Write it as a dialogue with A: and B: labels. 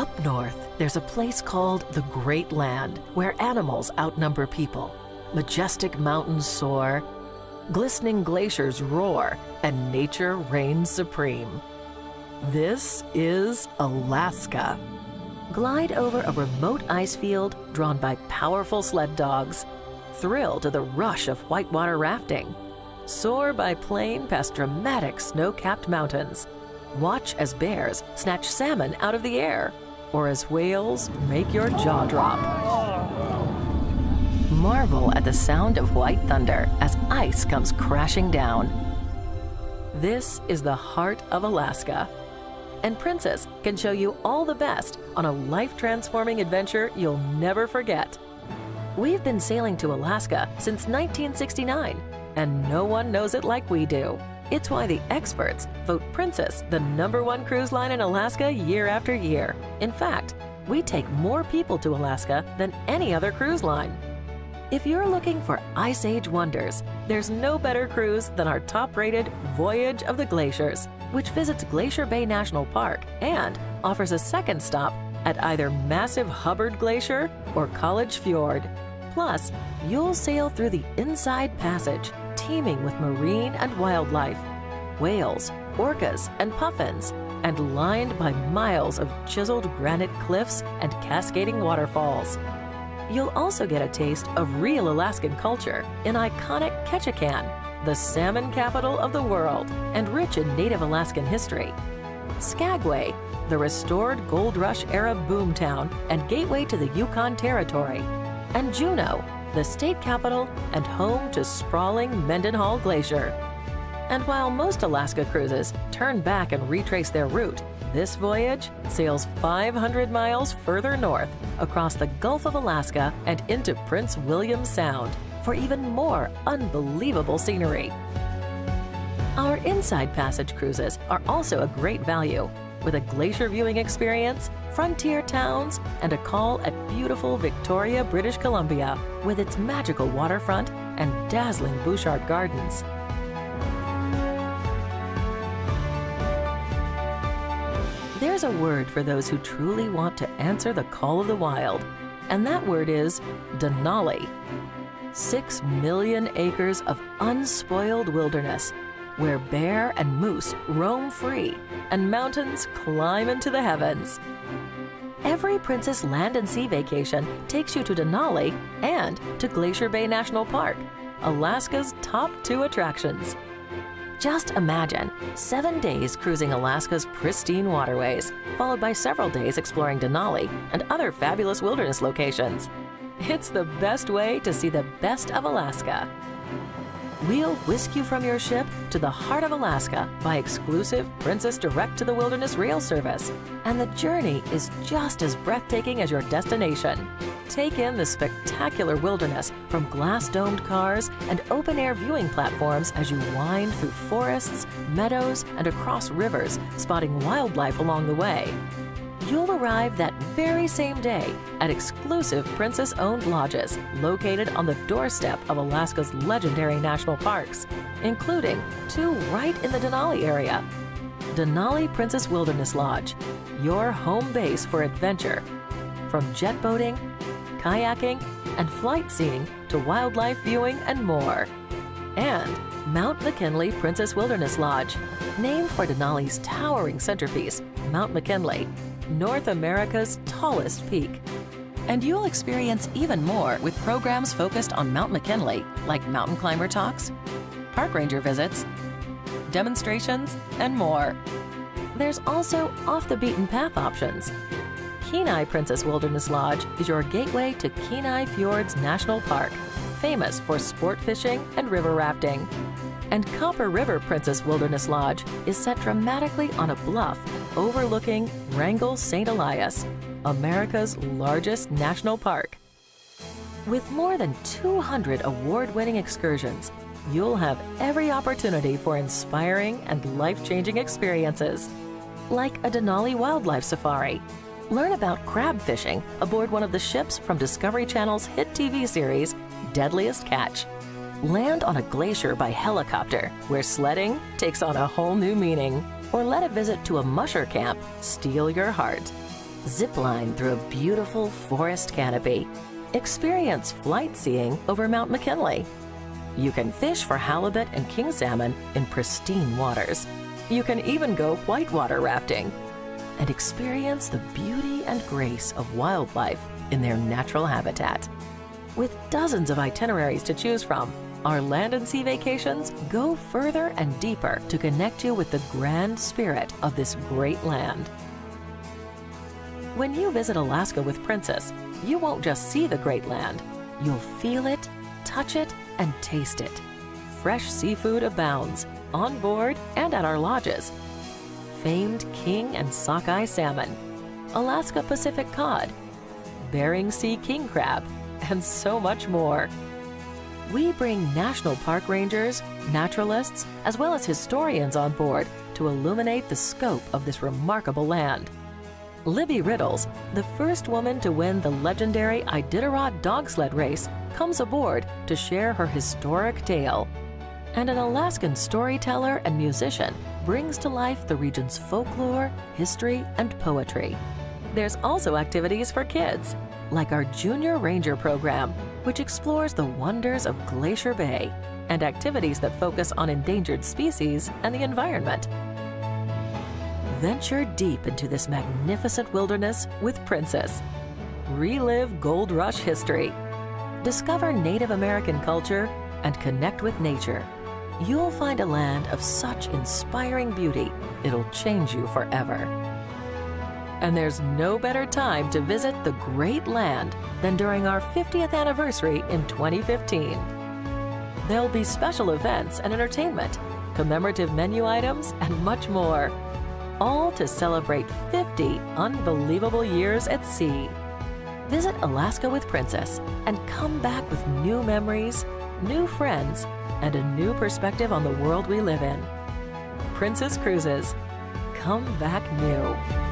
A: Up north, there's a place called the Great Land, where animals outnumber people. Majestic mountains soar, glistening glaciers roar, and nature reigns supreme. This is Alaska. Glide over a remote ice field drawn by powerful sled dogs. Thrill to the rush of whitewater rafting. Soar by plane past dramatic snow-capped mountains. Watch as bears snatch salmon out of the air, or as whales make your jaw drop. Marvel at the sound of white thunder as ice comes crashing down. This is the heart of Alaska, and Princess can show you all the best on a life-transforming adventure you'll never forget. We've been sailing to Alaska since 1969, and no one knows it like we do. It's why the experts vote Princess the #1 cruise line in Alaska year after year. In fact, we take more people to Alaska than any other cruise line. If you're looking for Ice Age wonders, there's no better cruise than our top-rated Voyage of the Glaciers, which visits Glacier Bay National Park and offers a second stop at either massive Hubbard Glacier or College Fjord. Plus, you'll sail through the Inside Passage, teeming with marine and wildlife, whales, orcas, and puffins, and lined by miles of chiseled granite cliffs and cascading waterfalls. You'll also get a taste of real Alaskan culture in iconic Ketchikan, the salmon capital of the world and rich in native Alaskan history. Skagway, the restored Gold Rush-era boomtown and gateway to the Yukon Territory. And Juneau, the state capital and home to sprawling Mendenhall Glacier. And while most Alaska cruises turn back and retrace their route, this voyage sails 500 miles further north across the Gulf of Alaska and into Prince William Sound for even more unbelievable scenery. Our Inside Passage cruises are also a great value, with a glacier viewing experience, frontier towns, and a call at beautiful Victoria, British Columbia, with its magical waterfront and dazzling Bouchard Gardens. There's a word for those who truly want to answer the call of the wild, and that word is Denali. 6 million acres of unspoiled wilderness, where bear and moose roam free and mountains climb into the heavens. Every Princess Land and Sea vacation takes you to Denali and to Glacier Bay National Park, Alaska's top 2 attractions. Just imagine 7 days cruising Alaska's pristine waterways, followed by several days exploring Denali and other fabulous wilderness locations. It's the best way to see the best of Alaska. We'll whisk you from your ship to the heart of Alaska by exclusive Princess Direct to the Wilderness rail service. And the journey is just as breathtaking as your destination. Take in the spectacular wilderness from glass-domed cars and open-air viewing platforms as you wind through forests, meadows, and across rivers, spotting wildlife along the way. You'll arrive that very same day at exclusive Princess-owned lodges located on the doorstep of Alaska's legendary national parks, including 2 right in the Denali area. Denali Princess Wilderness Lodge, your home base for adventure. From jet boating, kayaking, and flight seeing to wildlife viewing and more. And Mount McKinley Princess Wilderness Lodge, named for Denali's towering centerpiece, Mount McKinley, North America's tallest peak. And you'll experience even more with programs focused on Mount McKinley, like mountain climber talks, park ranger visits, demonstrations, and more. There's also off-the-beaten-path options. Kenai Princess Wilderness Lodge is your gateway to Kenai Fjords National Park, famous for sport fishing and river rafting. And Copper River Princess Wilderness Lodge is set dramatically on a bluff overlooking Wrangell St. Elias, America's largest national park. With more than 200 award-winning excursions, you'll have every opportunity for inspiring and life-changing experiences, like a Denali wildlife safari. Learn about crab fishing aboard one of the ships from Discovery Channel's hit TV series, Deadliest Catch. Land on a glacier by helicopter, where sledding takes on a whole new meaning. Or let a visit to a musher camp steal your heart. Zip line through a beautiful forest canopy. Experience flight seeing over Mount McKinley. You can fish for halibut and king salmon in pristine waters. You can even go whitewater rafting and experience the beauty and grace of wildlife in their natural habitat. With dozens of itineraries to choose from, our land and sea vacations go further and deeper to connect you with the grand spirit of this great land. When you visit Alaska with Princess, you won't just see the great land. You'll feel it, touch it, and taste it. Fresh seafood abounds, on board and at our lodges. Famed king and sockeye salmon, Alaska Pacific cod, Bering Sea king crab, and so much more. We bring national park rangers, naturalists, as well as historians on board to illuminate the scope of this remarkable land. Libby Riddles, the first woman to win the legendary Iditarod dog sled race, comes aboard to share her historic tale. And an Alaskan storyteller and musician brings to life the region's folklore, history, and poetry. There's also activities for kids, like our Junior Ranger program, which explores the wonders of Glacier Bay, and activities that focus on endangered species and the environment. Venture deep into this magnificent wilderness with Princess. Relive Gold Rush history. Discover Native American culture and connect with nature. You'll find a land of such inspiring beauty, it'll change you forever. And there's no better time to visit the great land than during our 50th anniversary in 2015. There'll be special events and entertainment, commemorative menu items, and much more. All to celebrate 50 unbelievable years at sea. Visit Alaska with Princess and come back with new memories, new friends, and a new perspective on the world we live in. Princess Cruises. Come back new.